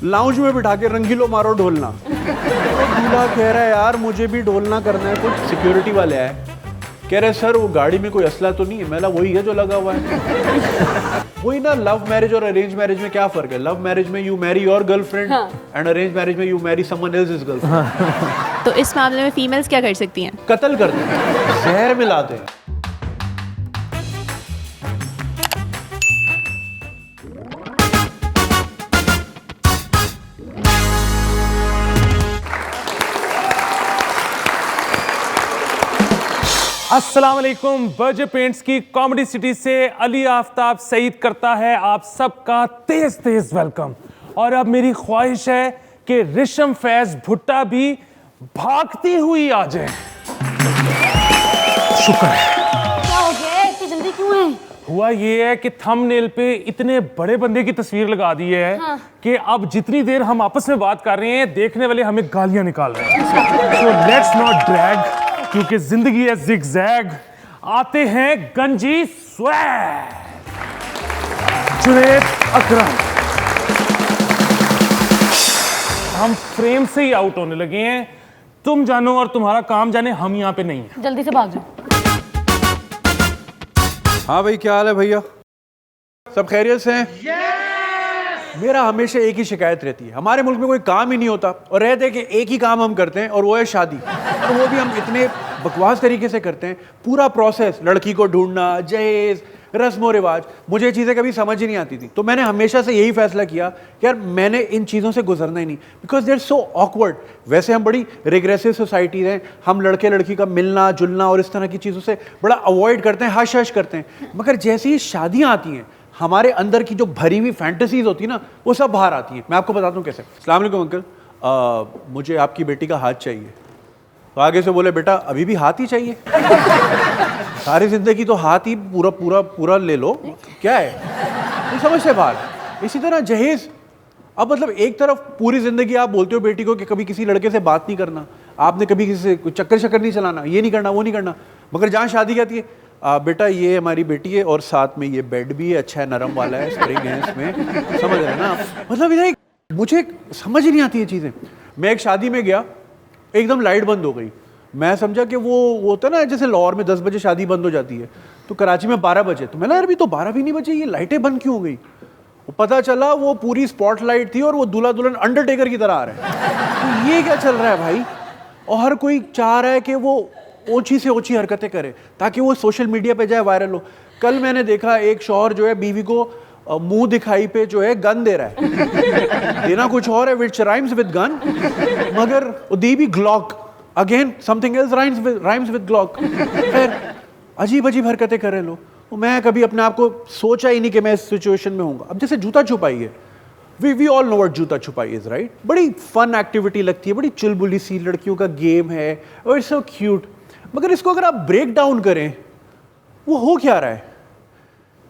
Lounge में बिठा के रंगीलो मारो ढोलना। दूल्हा कह रहा है यार मुझे भी ढोलना करना है कुछ। सिक्योरिटी वाले आए, कह रहे सर वो गाड़ी में कोई असला तो नहीं है? मैं वही है जो लगा हुआ है। वही ना, लव मैरिज और अरेंज मैरिज में क्या फर्क है? लव मैरिज में you marry your girlfriend and arrange marriage में you marry someone else's girlfriend. तो इस मामले में फीमेल्स क्या कर सकती हैं? कत्ल करते हैं, जहर मिलाते हैं। अस्सलाम वालेकुम। बर्जर पेंट्स की कॉमेडी सिटी से अली आफ्ताब सईद करता है आप सबका तेज तेज वेलकम। और अब मेरी ख्वाहिश है कि रेशम फैज भुट्टा भी भागती हुई आ जाए। शुक्र है। क्या हो गया? इतनी जल्दी क्यों है? हुआ ये है कि थंबनेल पे इतने बड़े बंदे की तस्वीर लगा दी है कि अब जितनी देर हम आपस में बात कर रहे हैं देखने वाले हमें गालियां निकाल रहे हैं। सो लेट्स नॉट ड्रैग, क्योंकि जिंदगी है जिगजैग। आते हैं गंजी स्वैग। जुनैद अकरम। हम फ्रेम से ही आउट होने लगे हैं। तुम जानो और तुम्हारा काम जाने, हम यहाँ पे नहीं है। जल्दी से भाग जाओ। हाँ भाई, क्या हाल है भैया? सब खैरियत से हैं? मेरा हमेशा एक ही शिकायत रहती है, हमारे मुल्क में कोई काम ही नहीं होता और रहते हैं कि एक ही काम हम करते हैं और वो है शादी। और वो भी हम इतने बकवास तरीके से करते हैं। पूरा प्रोसेस, लड़की को ढूंढना, जहेज, रस्म व रिवाज, मुझे ये चीज़ें कभी समझ ही नहीं आती थी। तो मैंने हमेशा से यही फैसला किया कि यार मैंने इन चीज़ों से गुजरना ही नहीं, because they are so awkward. वैसे हम बड़ी रिग्रेसिव सोसाइटी हैं, हम लड़के लड़की का मिलना जुलना और इस तरह की चीज़ों से बड़ा अवॉइड करते हैं, हश हश करते हैं। मगर जैसे ही शादियाँ आती हैं, हमारे अंदर की जो भरी हुई फैंटेसीज होती है ना, वो सब बाहर आती हैं। मैं आपको बताता हूँ कैसे। अस्सलाम वालेकुम अंकल, मुझे आपकी बेटी का हाथ चाहिए। तो आगे से बोले बेटा अभी भी हाथ ही चाहिए? सारी जिंदगी तो हाथ ही पूरा पूरा पूरा ले लो, क्या है? नहीं समझ से बाहर। इसी तरह जहेज, अब मतलब एक तरफ पूरी जिंदगी आप बोलते हो बेटी को कि कभी किसी लड़के से बात नहीं करना, आपने कभी किसी से चक्कर शक्कर नहीं चलाना, ये नहीं करना वो नहीं करना, मगर जहाँ शादी की आती है बेटा ये हमारी बेटी है और साथ में ये बेड भी है, अच्छा है, नरम वाला है, स्प्रिंग है इसमें, समझ रहे हैं ना? मतलब इधर मुझे समझ ही नहीं आती ये चीज़ें। मैं एक शादी में गया, एकदम लाइट बंद हो गई। मैं समझा कि वो होता है ना, जैसे लाहौर में 10 बजे शादी बंद हो जाती है, तो कराची में 12 बजे। तो मैंने यार अभी तो 12 भी नहीं बजे, ये लाइटें बंद क्यों हो गई? पता चला वो पूरी स्पॉट लाइट थी और वो दूल्हा दुल्हन अंडरटेकर की तरह आ रहे हैं। तो ये क्या चल रहा है भाई? और हर कोई चाह रहा है कि वो ओछी से ओछी हरकतें करे ताकि वो सोशल मीडिया पे जाए, वायरल हो। कल मैंने देखा एक शौहर जो है बीवी को मुंह दिखाई पे जो है गन दे रहा है। देना कुछ और है, विच राइम्स विद गन, मगर दी भी Glock, again something else rhymes with Glock. फिर अजीब अजीब हरकतें कर रहे लोग। मैं कभी अपने आप को सोचा ही नहीं कि मैं इस सिचुएशन में हूँगा। अब जैसे जूता छुपाई है, वी ऑल नो व्हाट जूता छुपाई इज, राइट? बड़ी फन एक्टिविटी लगती है, बड़ी चुलबुली सी लड़कियों का गेम है और इट्स सो क्यूट। मगर इसको अगर आप ब्रेक डाउन करें, वो हो क्या रहा है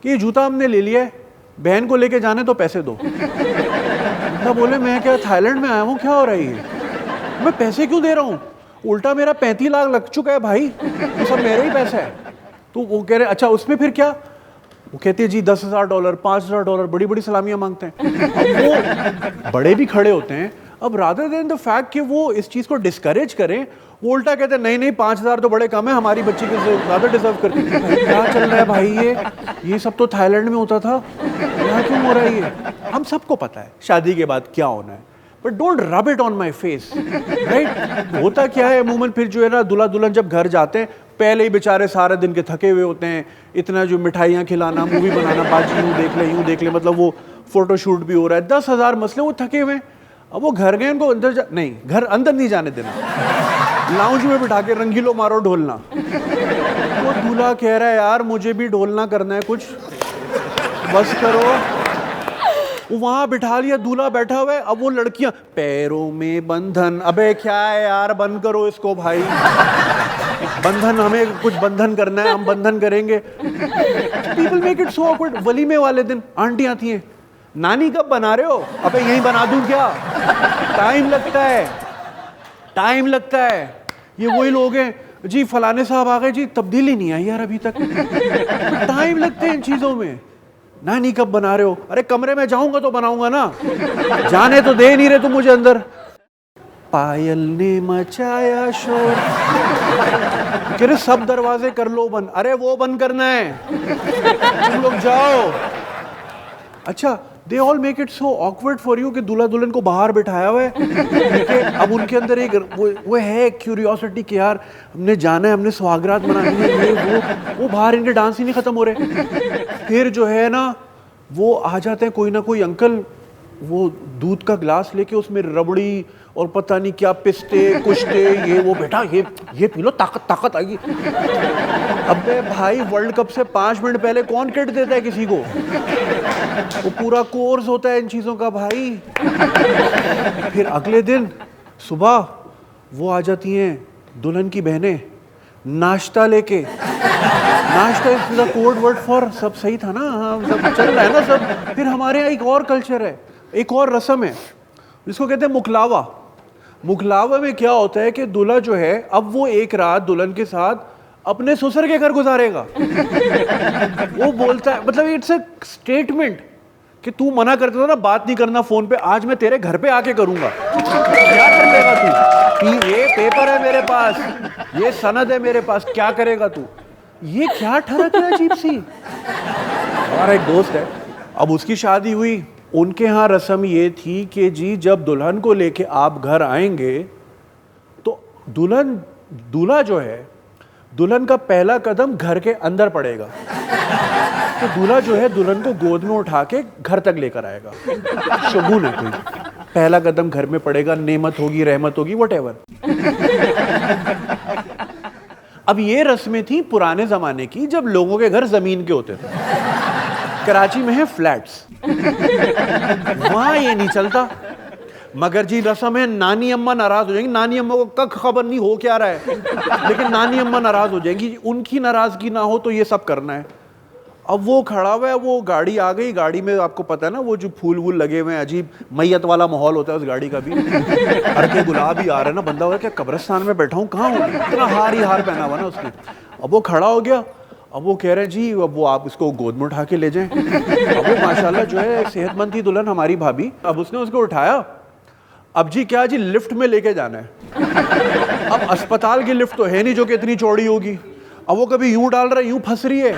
कि ये जूता हमने ले लिया है, बहन को लेके जाने तो पैसे दो। ना बोले मैं क्या थाईलैंड में आया हूँ, क्या हो रहा है ये? मैं पैसे क्यों दे रहा हूँ? उल्टा मेरा 35 लाख लग चुका है भाई, वो सब मेरा ही पैसा है। तो वो कह रहे अच्छा उसमें फिर क्या? वो कहते हैं जी $10,000, $5,000, बड़ी बड़ी सलामियाँ मांगते हैं। अब वो बड़े भी खड़े होते हैं। अब रादर देन द फैक्ट कि वो इस चीज़ को डिस्करेज करें, वो उल्टा कहते हैं नहीं नहीं 5,000 तो बड़े कम है, हमारी बच्ची को ज़्यादा डिजर्व करती है। क्या चल रहा है भाई? ये सब तो थाईलैंड में होता था, यहाँ क्यों हो रहा है ये? हम सबको पता है शादी के बाद क्या होना है, but don't rub it on my face, right? होता क्या है अमूमन फिर जो है ना, दूल्हा दुल्हन जब घर जाते हैं पहले ही बेचारे सारे दिन के थके हुए होते हैं, इतना जो मिठाइयाँ खिलाना, मूवी बनाना, बाजी यूँ देख ले, मतलब वो फोटोशूट भी हो रहा है, 10,000 मसले, वो थके हुए। अब वो घर गए, उनको अंदर नहीं, घर अंदर नहीं जाने देना, लाउंज में बिठा के रंगीलो मारो ढोलना। वो दूल्हा कह रहा है यार मुझे भी ढोलना करना है कुछ, बस करो। वो वहां बिठा लिया, दूल्हा बैठा हुआ है। अब वो लड़कियां पैरों में बंधन, अबे क्या है यार, बंद करो इसको भाई। बंधन, हमें कुछ बंधन करना है, हम बंधन करेंगे। People make it so awkward. वलीमे वाले दिन आंटी आती हैं, नानी कब बना रहे हो? अबे यहीं बना दूं क्या? टाइम लगता है, टाइम लगता है। ये वही लोग हैं जी, फलाने साहब आ गए जी, तब्दीली नहीं आई यार अभी तक। टाइम लगते हैं इन चीजों में। नानी कब बना रहे हो? अरे कमरे में जाऊंगा तो बनाऊंगा ना, जाने तो दे नहीं रहे तुम मुझे अंदर। पायल ने मचाया शोर, कह रहे सब दरवाजे कर लो बंद। अरे वो बंद करना है, तुम लोग जाओ। अच्छा, they all make it so awkward for you कि दूल्हा दुल्हन को बाहर बिठाया हुआ है, कि अब उनके अंदर एक वो है क्यूरियोसिटी कि यार हमने जाना है, हमने सुहागरात मनानी है, ये वो बाहर इनके डांस ही नहीं खत्म हो रहे। फिर जो है ना वो आ जाते हैं कोई ना कोई अंकल, वो दूध का ग्लास लेके उसमें रबड़ी और पता नहीं क्या पिस्ते कुश्ते, ये वो, बेटा ये पी लो, ताकत ताकत आएगी। अबे भाई, वर्ल्ड कप से 5 मिनट पहले कौन किट देता है किसी को? वो पूरा कोर्स होता है इन चीजों का भाई। फिर अगले दिन सुबह वो आ जाती हैं दुल्हन की बहनें नाश्ता लेके। नाश्ता is the code word for सब सही था ना, हाँ सब चल रहा है ना सब। फिर हमारे यहाँ एक और कल्चर है, एक और रस्म है जिसको कहते हैं मुखलावा। मुखलावा में क्या होता है कि दूल्हा जो है अब वो एक रात दुल्हन के साथ अपने ससुर के घर गुजारेगा। वो बोलता है, मतलब इट्स अ स्टेटमेंट कि तू मना करता था ना बात नहीं करना फोन पे, आज मैं तेरे घर पे आके करूंगा। क्या कर लेगा तू? ये पेपर है मेरे पास, ये सनद है मेरे पास, क्या करेगा तू? ये क्या ठरक है अजीब सी। हमारा एक दोस्त है, अब उसकी शादी हुई, उनके यहाँ रस्म ये थी कि जी जब दुल्हन को लेके आप घर आएंगे तो दूल्हा जो है, दुल्हन का पहला कदम घर के अंदर पड़ेगा। तो दूल्हा जो है दुल्हन को गोद में उठा के घर तक लेकर आएगा। शगुन है कोई, पहला कदम घर में पड़ेगा, नेमत होगी, रहमत होगी, व्हाटएवर। अब ये रस्में थी पुराने जमाने की, जब लोगों के घर जमीन के होते थे। कराची में है फ्लैट्स, वहां ये नहीं चलता। मगर जी रस्म है, नानी अम्मा नाराज हो जाएंगी। नानी अम्मा को कख खबर नहीं हो क्या रहा है, लेकिन नानी अम्मा नाराज हो जाएंगी। उनकी नाराजगी ना हो तो ये सब करना है। अब वो खड़ा हुआ है, वो गाड़ी आ गई, गाड़ी में आपको पता है ना वो जो फूल वूल लगे हुए हैं, अजीब मैयत वाला माहौल होता है उस गाड़ी का भी। हरके गुलाब ही आ रहा है ना, बंदा हो क्या कब्रिस्तान में बैठा हूँ, कहाँ हूँ, इतना हार ही हार पहना हुआ ना उसने। अब वो खड़ा हो गया, अब वो कह रहे हैं जी अब वो आप इसको गोद में उठा के ले जाएं। अब वो माशाल्लाह जो है सेहतमंद थी दुल्हन हमारी भाभी, अब उसने उसको उठाया। अब जी क्या जी लिफ्ट में लेके जाना है। अब अस्पताल की लिफ्ट तो है नहीं जो कि इतनी चौड़ी होगी। अब वो कभी यूं डाल रहा है, यूं फंस रही है,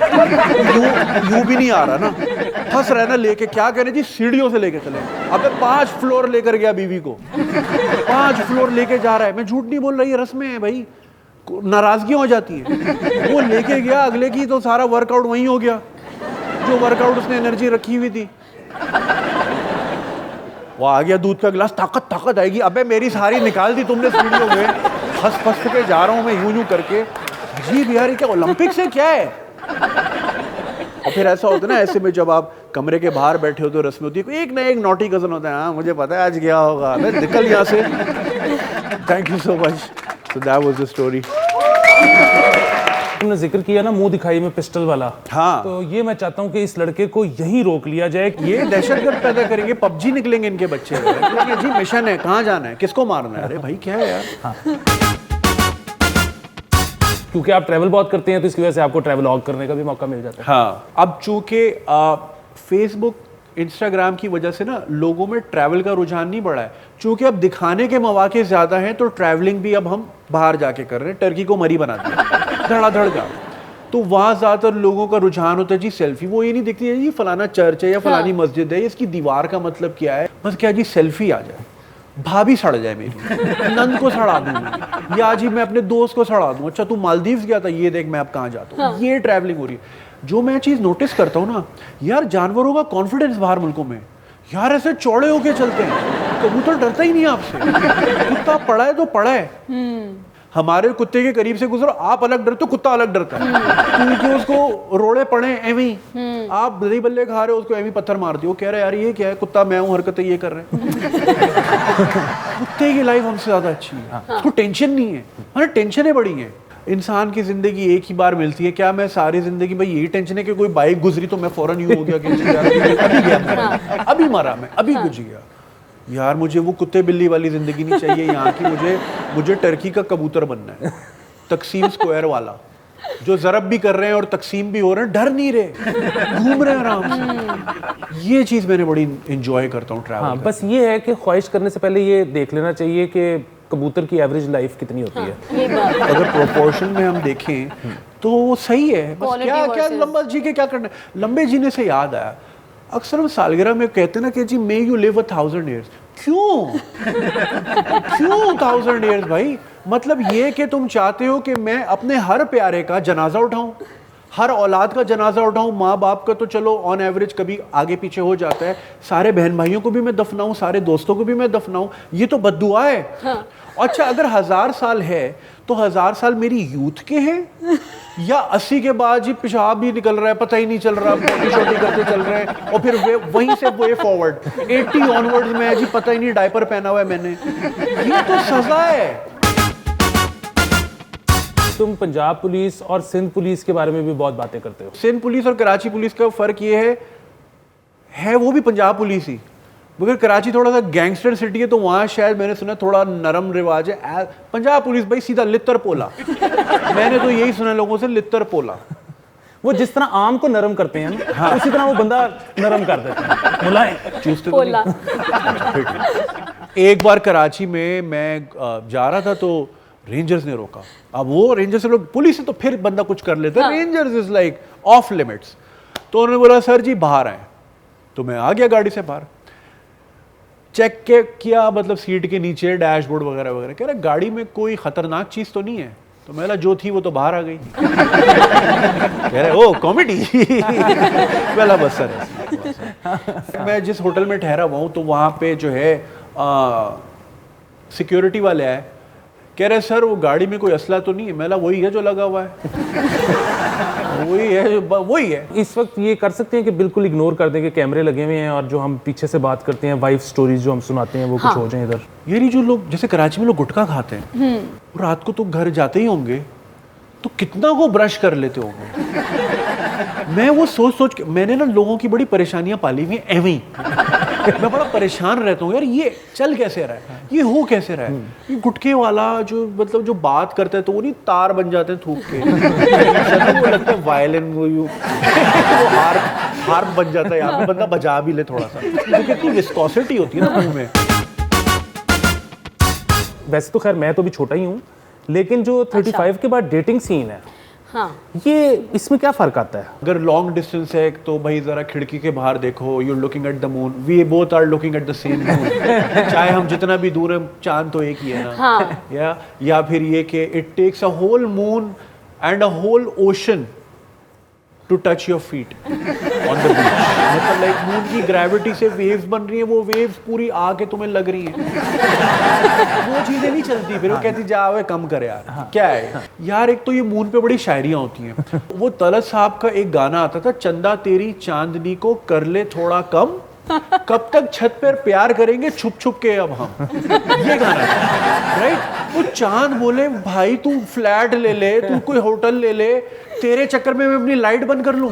यूं भी नहीं आ रहा ना, फंस रहा है ना लेके। क्या करें जी, सीढ़ियों से लेके चले। अब 5 फ्लोर लेकर गया बीवी को, 5 फ्लोर लेके जा रहा है। मैं झूठ नहीं बोल रही, रस्में हैं भाई, नाराजगी हो जाती है। वो लेके गया, अगले की तो सारा वर्कआउट वहीं हो गया जो वर्कआउट उसने एनर्जी रखी हुई थी। वो आ गया, दूध का गिलास, ताकत ताकत आएगी। अबे मेरी सारी निकाल दी तुमने सीढ़ियों में, फंस फंस के जा रहा हूं मैं यूं यूं करके। अजीब यार, क्या ओलंपिक्स है क्या है? और फिर ऐसा होता है ना, ऐसे में जब आप कमरे के बाहर बैठे हो तो रस्म होती है, एक ना एक नॉटी कजन होता है, हाँ मुझे पता है आज क्या होगा, मैं निकल यहाँ से। Thank you so much. So that was the story. तुमने जिक्र किया ना मुंह दिखाई में पिस्टल वाला, हाँ, तो ये मैं चाहता हूँ कि इस लड़के को यहीं रोक लिया जाए। ये दहशतगर्द पैदा करेंगे, पबजी निकलेंगे इनके बच्चे। जी मिशन है, कहाँ जाना है, किसको मारना है? अरे भाई क्या है यार। हाँ। क्योंकि आप ट्रैवल बहुत करते हैं तो इसकी वजह से आपको ट्रैवल ऑग करने का भी मौका मिल जाता है। हाँ, अब चूंकि फेसबुक इंस्टाग्राम की वजह से ना लोगों में ट्रैवल का रुझान नहीं बढ़ा है, चूंकि अब दिखाने के मौके ज़्यादा हैं तो ट्रैवलिंग भी अब हम बाहर जाके कर रहे हैं। टर्की को मरी बना दिया धड़ाधड़ का, तो वहाँ ज़्यादातर लोगों का रुझान होता है जी सेल्फी। वो ये नहीं दिखती है जी फलाना चर्च है या फलानी मस्जिद है, इसकी दीवार का मतलब क्या है, बस क्या जी सेल्फी आ जाए, भाभी सड़ जाए मेरी, नंद को सड़ा दूँ, या जी मैं अपने दोस्त को सड़ा दूँ, अच्छा तू मालदीव्स गया था, ये देख मैं अब कहाँ जाता हूँ। ये ट्रैवलिंग हो रही है। जो मैं चीज़ नोटिस करता हूँ ना यार, जानवरों का कॉन्फिडेंस बाहर मुल्कों में यार ऐसे चौड़े होके चलते हैं। कबूतर डरता ही नहीं आपसे, कुत्ता पड़ा है तो पड़ा है। हमारे कुत्ते के करीब से गुजरो, आप अलग डरते हो, कुत्ता अलग डरता है, क्योंकि उसको रोड़े पड़े एवी, आप दही बल्ले खा रहे हो, उसको एवी पत्थर मार दियो, कह रहे यार ये क्या है, कुत्ता मैं हूँ, हरकतें ये कर रहे हैं। कुत्ते की लाइफ हमसे ज्यादा अच्छी है, उसको टेंशन नहीं है, हमारे टेंशनें बड़ी हैं। इंसान की जिंदगी एक ही बार मिलती है, क्या मैं सारी जिंदगी भाई यही टेंशन है कि कोई बाइक गुजरी तो मैं फौरन यूं हो गया कि अभी गया, अभी मरा मैं, अभी गुज गया। यार मुझे वो कुत्ते बिल्ली वाली जिंदगी नहीं चाहिए यहाँ की, मुझे टर्की का कबूतर बनना है, तकसीम स्क्वायर वाला, जो ज़रब भी कर रहे हैं और तकसीम भी हो रहे हैं, डर नहीं रहे, घूम रहे हैं आराम से। ये चीज़ मैंने बड़ी इंजॉय करता हूँ ट्रैवल। हाँ, बस ये है कि ख्वाहिश करने से पहले ये देख लेना चाहिए कि कबूतर की एवरेज लाइफ कितनी होती है। ये बात अगर प्रोपोर्शन में हम देखें तो वो सही है। बस Quality क्या क्या versus- लंबा जी के क्या करना है। लंबे जीने से याद आया, अक्सर हम सालगिरह में कहते हैं ना कि जी मे यू लिव 1000 years। क्यों क्यों 1000 years भाई? मतलब ये कि तुम चाहते हो कि मैं अपने हर प्यारे का जनाजा उठाऊं, हर औलाद का जनाजा उठाऊं। माँ बाप का तो चलो ऑन एवरेज कभी आगे पीछे हो जाता है, सारे बहन भाइयों को भी मैं दफनाऊं, सारे दोस्तों को भी मैं दफनाऊं, ये तो बद्दुआ है। हाँ। अच्छा, अगर 1000 साल है तो 1000 साल मेरी यूथ के हैं या 80 के बाद जी पेशाब भी निकल रहा है, पता ही नहीं चल रहा, पोटी शोटी करते चल रहे हैं, और फिर वहीं से वे फॉरवर्ड 80 ऑनवर्ड्स में जी पता ही नहीं डायपर पहना हुआ है मैंने। ये तो सजा है। तुम पंजाब पुलिस और सिंध पुलिस के बारे में भी बहुत बातें करते हो। सिंध पुलिस और कराची पुलिस का फर्क ये है वो भी पंजाब पुलिस ही, मगर कराची थोड़ा सा गैंगस्टर सिटी है, तो वहाँ शायद मैंने सुना थोड़ा नरम रिवाज है। पंजाब पुलिस भाई सीधा लित्तर पोला। मैंने तो यही सुना लोगों से, लित्तर पोला। वो जिस तरह आम को नरम करते हैं ना, हाँ, उसी तरह वो बंदा नरम कर देते हैं, मुलायम चूसते तो पोला। नहीं। एक बार कराची में मैं जा रहा था तो रेंजर्स ने रोका। अब वो रेंजर्स लोग, पुलिस से तो फिर बंदा कुछ कर लेता है, rangers is like of limits. तो उन्होंने बोला सर जी बाहर आए, तो मैं आ गया गाड़ी से बाहर, चेक किया, मतलब सीट के नीचे डैशबोर्ड वगैरह वगैरह। कह रहा गाड़ी में कोई खतरनाक चीज तो नहीं है? तो मैं जो थी वो तो बाहर आ गई। कह रहे ओ कॉमेडी। पहला बस सर, मैं जिस होटल में ठहरा हुआ हूँ तो वहाँ पे जो है सिक्योरिटी वाले आए, कह रहे सर वो गाड़ी में कोई असला तो नहीं है? मैं वही है जो लगा हुआ है। वही है। इस वक्त ये कर सकते हैं कि बिल्कुल इग्नोर कर दें कि कैमरे लगे हुए हैं और जो हम पीछे से बात करते हैं, वाइफ स्टोरीज जो हम सुनाते हैं, वो कुछ हो जाए इधर। ये जो लोग जैसे कराची में लोग गुटखा खाते हैं, रात को तो घर जाते ही होंगे तो कितना को ब्रश कर लेते होंगे। मैं वो सोच के मैंने ना लोगों की बड़ी परेशानियां पाली हुई हैं एवं ही। मैं बड़ा परेशान रहता हूँ यार, ये चल कैसे रहा है, ये हो कैसे रहा है। ये गुटखे वाला जो मतलब जो बात करता है तो वो नहीं तार बन जाते हैं थूक के, वो लगता है वायलिन, वो हार्प बन जाता है यहाँ पे, बंदा बजा भी ले थोड़ा सा, क्योंकि इतनी विस्कोसिटी होती है ना मुंह में। वैसे तो खैर मैं तो भी छोटा ही हूँ, लेकिन जो 35 के बाद डेटिंग सीन है, हाँ, ये इसमें क्या फर्क आता है? अगर लॉन्ग डिस्टेंस है तो भाई जरा खिड़की के बाहर देखो, you are looking at the moon, we both are looking at the same moon. चाहे हम जितना भी दूर है, चांद तो एक ही है ना। हाँ। या फिर ये कि it takes a whole moon and a whole ocean to touch your feet on the beach. मतलब लाइक मून की ग्रेविटी से वेव्स बन रही है, वो वेव्स पूरी आके तुम्हें लग रही हैं। वो चीजें नहीं चलती, फिर वो कहती जाओ कम कर यार। क्या है यार, एक तो ये मून पे बड़ी शायरियां होती हैं। वो तलत साहब का एक गाना आता था, चंदा तेरी चांदनी को कर ले थोड़ा कम, कब तक छत पर प्यार करेंगे छुप छुप के अब हम। ये गाना था राइट। वो चांद बोले भाई तू फ्लैट ले ले, तू कोई होटल ले ले, तेरे चक्कर में मैं अपनी लाइट बंद कर लूं।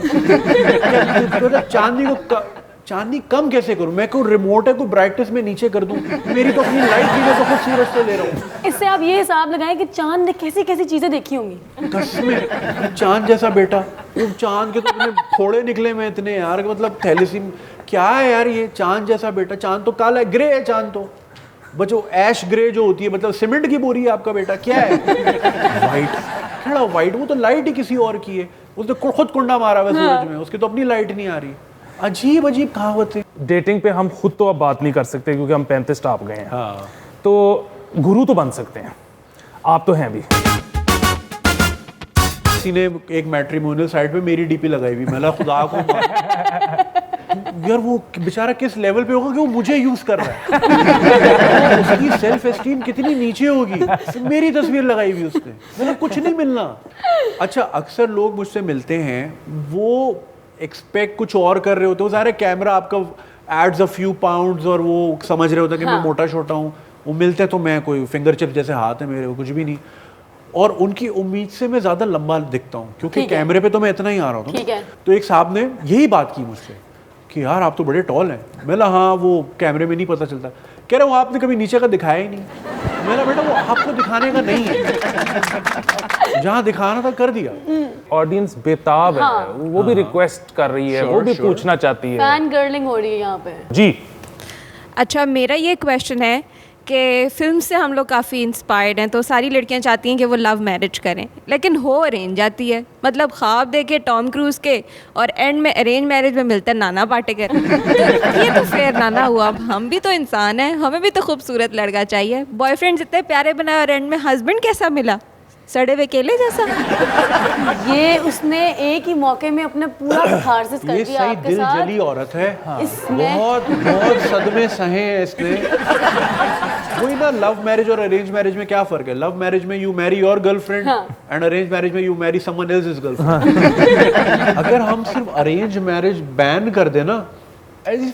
चांदनी कम कैसे करूं मैं? कोई रिमोट है, कोई ब्राइटनेस में नीचे कर दूं? मेरी तो अपनी लाइट भी मैं तो खुद सूरज से ले रहा हूं। इससे आप ये हिसाब लगाएं कि चांद ने कैसी कैसी चीजें देखी होंगी। कसमें चांद जैसा बेटा, वो चांद के तो इतने फोड़े निकले में इतने यार, मतलब थैलेसीम क्या है यार ये चांद जैसा बेटा। चांद तो काला है, ग्रे है चांद तो, बचो ऐश ग्रे जो होती है, मतलब सीमेंट की बोरी है आपका बेटा। क्या है वाइट, खड़ा वाइट, वो तो लाइट ही किसी और की है, उसने खुद कुंडा मारा हुआ सूरज में, उसकी तो अपनी लाइट नहीं आ रही। अजीब अजीब कहावतें। डेटिंग पे हम खुद तो अब बात नहीं कर सकते क्योंकि हम 35 टॉप गए हैं। हाँ। तो गुरु तो बन सकते हैं, आप तो हैं भी। किसी ने एक मैट्रिमोनियल साइट पे मेरी डीपी लगाई हुई, मैं खुदा को यार वो बेचारा किस लेवल पे होगा कि वो मुझे यूज कर रहा है। उसकी सेल्फ एस्टीम कितनी नीचे होगी, मेरी तस्वीर लगाई हुई उसने, मतलब कुछ नहीं मिलना। अच्छा, अक्सर लोग मुझसे मिलते हैं, वो एक्सपेक्ट कुछ और कर रहे होते हो, सारे कैमरा आपका एड्स अ फ्यू पाउंड्स और वो समझ रहे होते हैं कि मैं मोटा छोटा हूँ। वो मिलते तो मैं कोई फिंगर चिप जैसे हाथ है मेरे, वो कुछ भी नहीं, और उनकी उम्मीद से मैं ज्यादा लंबा दिखता हूँ क्योंकि कैमरे पे तो मैं इतना ही आ रहा हूँ। तो एक साहब ने यही बात की मुझसे कि यार आप तो बड़े टॉल हैं। मैं हाँ, वो कैमरे में नहीं पता चलता। कह रहे वो आपने कभी नीचे का दिखाया ही नहीं। मेरा बेटा वो आपको दिखाने का नहीं है, जहाँ दिखाना था कर दिया। ऑडियंस बेताब है, वो भी रिक्वेस्ट कर रही है, वो भी पूछना चाहती है। फैन गर्लिंग हो रही है यहाँ पे। जी अच्छा, मेरा ये क्वेश्चन है कि फिल्म से हम लोग काफ़ी इंस्पायर्ड हैं, तो सारी लड़कियां चाहती हैं कि वो लव मैरिज करें, लेकिन हो अरेंज जाती है। मतलब ख्वाब देखे टॉम क्रूज़ के और एंड में अरेंज मैरिज में मिलते हैं नाना पाटेकर। तो ये तो फेयर ना हुआ। हम भी तो इंसान हैं, हमें भी तो खूबसूरत लड़का चाहिए। बॉयफ्रेंड इतने प्यारे बनाए और एंड में हस्बैंड कैसा मिला, सड़े हुए केले जैसा। ये उसने एक ही मौके में अपने पूरा catharsis कर ये दिया सही आपके दिल साथ। जली औरत है। इसमें बहुत बहुत सदमे सहे हैं इसने। वही ना, लव मैरिज और अरेंज मैरिज में क्या फर्क है? लव मैरिज में you marry your girlfriend and arrange marriage में you marry someone else's girlfriend. अगर हम सिर्फ अरेंज मैरिज बैन कर देना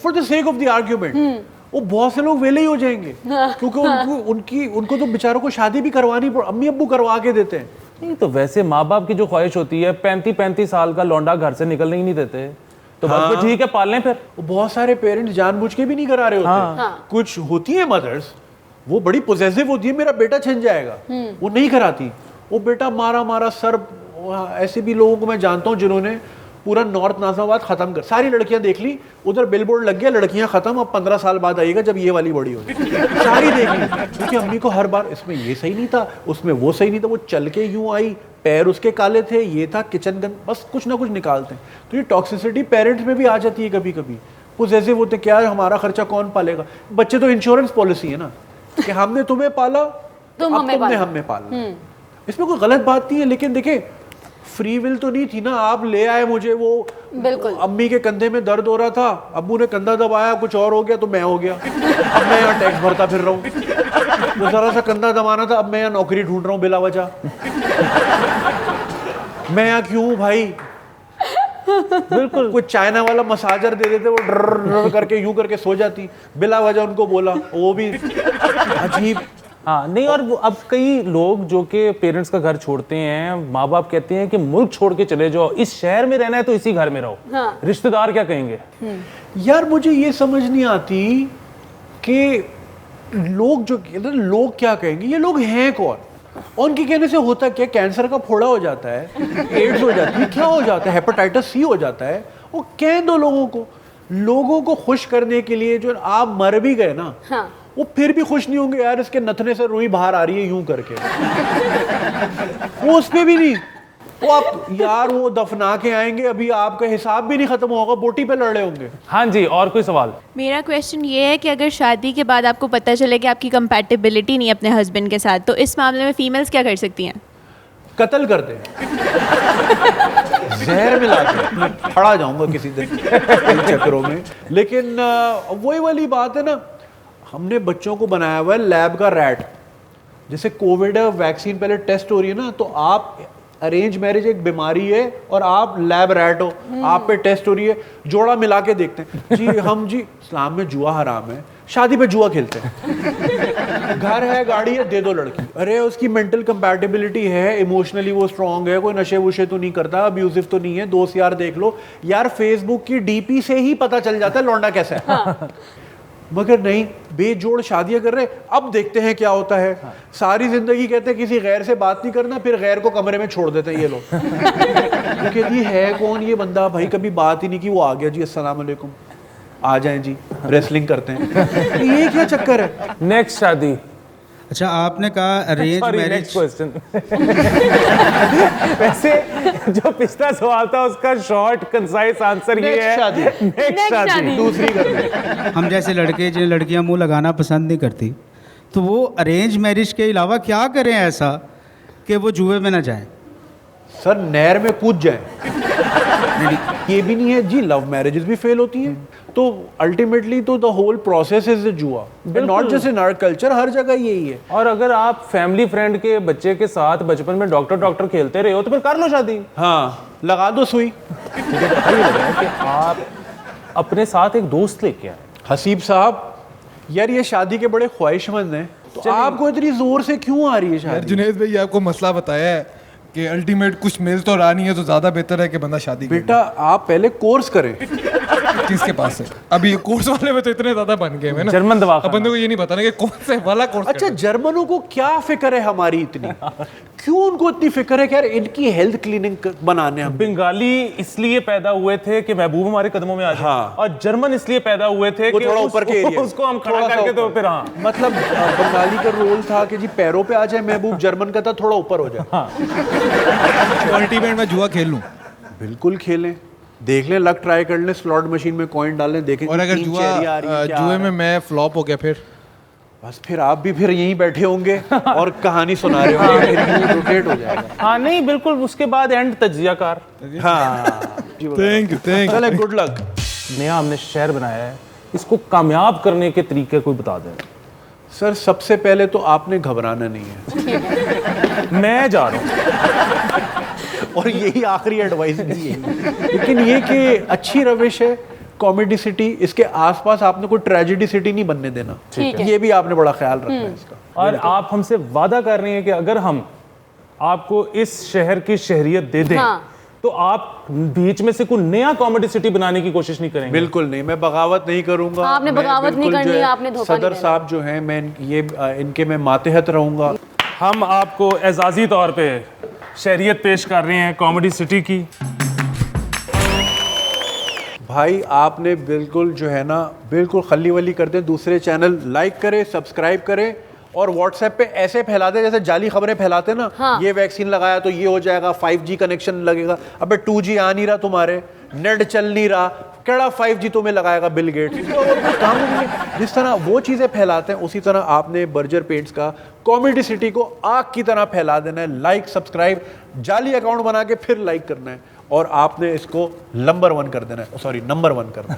for the sake of the argument, वो बहुत से लोग वेले ही हो जाएंगे, क्योंकि उनको तो बेचारों को शादी भी करवानी, अम्मी अब्बू करवा के देते हैं। नहीं तो वैसे माँ बाप की जो ख्वाहिश होती है, 35-35 साल का लौंडा घर से निकलने ही नहीं देते, तो बस ठीक है पाल लें फिर। बहुत सारे पेरेंट्स जानबूझ के भी नहीं करा रहे होते। कुछ होती है मदर्स, वो बड़ी पोजेसिव होती है, मेरा बेटा छिन जाएगा, वो नहीं कराती। वो बेटा मारा सर, ऐसे भी लोगों को मैं जानता हूँ जिन्होंने पूरा नॉर्थ नाजिमाबाद खत्म कर, सारी लड़कियां देख ली, उधर बिलबोर्ड लग गया लड़कियां खत्म, अब 15 साल बाद आएगा जब ये वाली बड़ी होगी। सारी देख ली, क्योंकि अम्मी को हर बार इसमें ये सही नहीं था, उसमें वो सही नहीं था, वो चल के यूं आई, पैर उसके काले थे, ये था किचन गन, बस कुछ ना कुछ निकालते हैं। तो ये टॉक्सिसिटी पेरेंट्स में भी आ जाती है कभी कभी। वो जैसे होते क्या है, हमारा खर्चा कौन पालेगा? बच्चे तो इंश्योरेंस पॉलिसी है ना, कि हमने तुम्हें पाला, तुमने हमें पाला। इसमें कोई गलत बात नहीं है, लेकिन देखें फ्री विल तो नहीं थी ना। आप ले आए मुझे, वो बिल्कुल अम्मी के कंधे में दर्द हो रहा था, अब्बू ने कंधा दबाया, कुछ और हो गया तो मैं हो गया। अब मैं यहाँ टैक्स भरता फिर रहा हूँ, तो जरा सा कंधा दबाना था, अब मैं यहाँ नौकरी ढूंढ रहा हूँ बिला वजह। मैं यहाँ क्यों हूँ भाई? बिल्कुल, कोई चाइना वाला मसाजर दे देते, वो डर करके यूं करके सो जाती, बिला वजह उनको बोला, वो भी अजीब। हाँ नहीं, और अब कई लोग जो कि पेरेंट्स का घर छोड़ते हैं, माँ बाप कहते हैं कि मुल्क छोड़ के चले जाओ, इस शहर में रहना है तो इसी घर में रहो। रिश्तेदार क्या कहेंगे? यार मुझे ये समझ नहीं आती कि लोग लोग क्या कहेंगे, ये लोग हैं कौन? उनके कहने से होता क्या? कैंसर का फोड़ा हो जाता है, एड्स हो जाती है, क्या हो जाता है, हेपेटाइटिस सी हो जाता है, वो कह दो लोगों को खुश करने के लिए। जो आप मर भी गए ना, वो फिर भी खुश नहीं होंगे, यार इसके नथने से रुई बाहर आ रही है यूं करके। वो उस पे भी नहीं, वो आप यार वो दफना के आएंगे, अभी आपका हिसाब भी नहीं खत्म होगा, बोटी पे लड़ रहे होंगे। हाँ जी, और कोई सवाल? मेरा क्वेश्चन ये है कि अगर शादी के बाद आपको पता चले कि आपकी कंपैटिबिलिटी नहीं है अपने हस्बैंड के साथ, तो इस मामले में फीमेल्स क्या कर सकती हैं? कत्ल कर दे, जहर मिला के खड़ा जाऊंगा किसी दिन इन चक्करों में। लेकिन वही वाली बात है ना, हमने बच्चों को बनाया हुआ है लैब का रैट। जैसे कोविड वैक्सीन पहले टेस्ट हो रही है ना, तो आप अरेंज मैरिज एक बीमारी है और आप लैब रैट हो, आप पे टेस्ट हो रही है, जोड़ा मिला के देखते हैं जी। हम जी इस्लाम में जुआ हराम है, शादी पे जुआ खेलते हैं। घर है, गाड़ी है, दे दो लड़की, अरे उसकी मेंटल कंपैटिबिलिटी है, इमोशनली वो स्ट्रांग है, कोई नशे वुशे तो नहीं करता, अब्यूजिव तो नहीं है, दोस्त यार देख लो यार, फेसबुक की डीपी से ही पता चल जाता है लौंडा कैसा है। मगर नहीं, बेजोड़ शादियां कर रहे। अब देखते हैं क्या होता है। सारी जिंदगी कहते हैं किसी गैर से बात नहीं करना, फिर गैर को कमरे में छोड़ देते हैं ये लोग। तो कहती है कौन ये बंदा, भाई कभी बात ही नहीं की, वो आ गया जी, अस्सलाम वालेकुम, आ जाएं जी, रेसलिंग करते हैं। ये क्या चक्कर है? नेक्स्ट शादी। अच्छा, आपने कहा अरेंज मैरिज। क्वेश्चन। वैसे जो पिछला सवाल था उसका शॉर्ट कंसाइज आंसर ये है, नेक्स्ट शादी। दूसरी कर हम जैसे लड़के जिन्हें लड़कियां मुंह लगाना पसंद नहीं करती, तो वो अरेंज मैरिज के अलावा क्या करें ऐसा कि वो जुए में ना जाएं? सर नहर में कूद जाए। ये भी नहीं है जी, लव मैरिजेस भी फेल होती हैं, तो अल्टीमेटली तो द होल प्रोसेस इज जुआ, not just in our culture, हर जगह यही है। और अगर आप फैमिली फ्रेंड के बच्चे के साथ बचपन में डॉक्टर खेलते रहे हो तो फिर कर लो शादी। हाँ, लगा दो सुई। मुझे पता ही लग रहा है कि आप अपने साथ एक दोस्त लेके आए। हसीब साहब, यार ये शादी के बड़े ख्वाहिशमंद हैं, तो आपको इतनी जोर से क्यों आ रही है शादी? जुनेद भाई आपको मसला बताया है कि अल्टीमेट कुछ मिल तो रहा नहीं है, तो ज्यादा बेहतर है कि बंदा शादी करे। बेटा आप पहले कोर्स करें, किसके पास है? अभी कोर्स वाले में तो इतने ज्यादा बन गए हैं ना, जर्मन दवाखाना। अपन को ये नहीं पता ना कि कौन से वाला कोर्स। अच्छा, जर्मनों को क्या फिक्र है हमारी इतनी? क्यों उनको इतनी फिक्र है कि यार इनकी हेल्थ क्लिनिक बनाने हम? बंगाली इसलिए पैदा हुए थे कि महबूब हमारे कदमों में आ जाए, हाँ। और जर्मन इसलिए पैदा हुए थे वो कि थोड़ा ऊपर के एरिया, उसको हम खड़ा थोड़ा सा करके तो ऊपर। फिर हाँ। मतलब बंगाली का रोल था कि जी पैरों पे आ जाए महबूब, जर्मन का था थोड़ा ऊपर हो जाए। अल्टीमेट में जुआ खेल लूं, बिल्कुल खेलें, देख लें, लक ट्राई कर लें, स्लॉट मशीन में कॉइन डाल लें, देखें और अगर तीन चेरी आ रही है, क्या आ जुए रहा में मैं फ्लॉप हो गया फिर? है। बस फिर आप भी फिर यहीं बैठे होंगे और कहानी सुना रहे होंगे, फिर रोटेट हो जाएगा। हाँ नहीं बिल्कुल, उसके बाद एंड तजियाकार। हाँ, थैंक यू चले, गुड लक। नया हमने शहर बनाया है, इसको कामयाब करने के तरीके कोई बता दें। सर सबसे पहले तो आपने घबराना नहीं है मैं जा रहा हूँ और यही आखिरी एडवाइस भी है, लेकिन ये कि अच्छी रविश है कॉमेडी सिटी, इसके आसपास आपने कोई ट्रेजेडी सिटी नहीं बनने देना, ठीक है। ये भी आपने बड़ा ख्याल रखना है इसका। और आप हमसे वादा कर रहे हैं कि अगर हम आपको इस शहर की शहरियत दे दें, हाँ। तो आप बीच में से कोई नया कॉमेडी सिटी बनाने की कोशिश नहीं करेंगे? बिल्कुल नहीं, मैं बगावत नहीं करूंगा। आपने मैं बगावत नहीं बिल्कुल करनी जो है, आपने धोखा नहीं सदर देना। साहब जो हैं, मैं इनके मैं मातहत रहूंगा। हम आपको एजाजी तौर पे शहरियत पेश कर रहे हैं कॉमेडी सिटी की। भाई आपने बिल्कुल जो है ना, बिल्कुल खली वली कर दें, दूसरे चैनल लाइक करें, सब्सक्राइब करें और व्हाट्सएप पे ऐसे फैला दें जैसे जाली खबरें फैलाते ना। हाँ। ये वैक्सीन लगाया तो ये हो जाएगा, 5G कनेक्शन लगेगा। अबे 2G आ नहीं रहा, तुम्हारे नेट चल नहीं रहा, केड़ा 5G तुम्हें लगाएगा बिल गेट्स? काम नहीं है। जिस तरह वो चीज़ें फैलाते हैं, उसी तरह आपने बर्जर पेंट्स का कॉमेडी सिटी को आग की तरह फैला देना है। लाइक, सब्सक्राइब, जाली अकाउंट बना के फिर लाइक करना है और आपने इसको नंबर 1 कर देना है, सॉरी नंबर 1 करना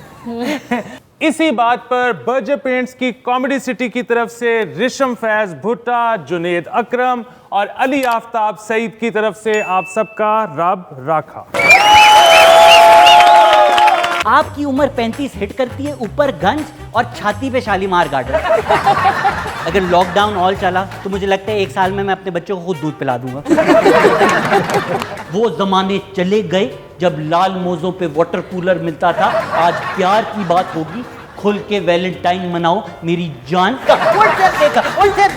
है। इसी बात पर बर्जर पेंट्स की कॉमेडी सिटी की तरफ से रिशम फैज भुट्टा, जुनेद अकरम और अली आफ्ताब सईद की तरफ से आप सबका रब राखा। आपकी उम्र 35 हिट करती है, ऊपर गंज और छाती पे शालीमार गार्डन। अगर लॉकडाउन ऑल चला तो मुझे लगता है 1 साल में मैं अपने बच्चों को खुद दूध पिला दूंगा। वो जमाने चले गए जब लाल मोजों पे वाटर कूलर मिलता था। आज प्यार की बात होगी, खुल के वैलेंटाइन मनाओ मेरी जान। उल्टे देखा, उल्टे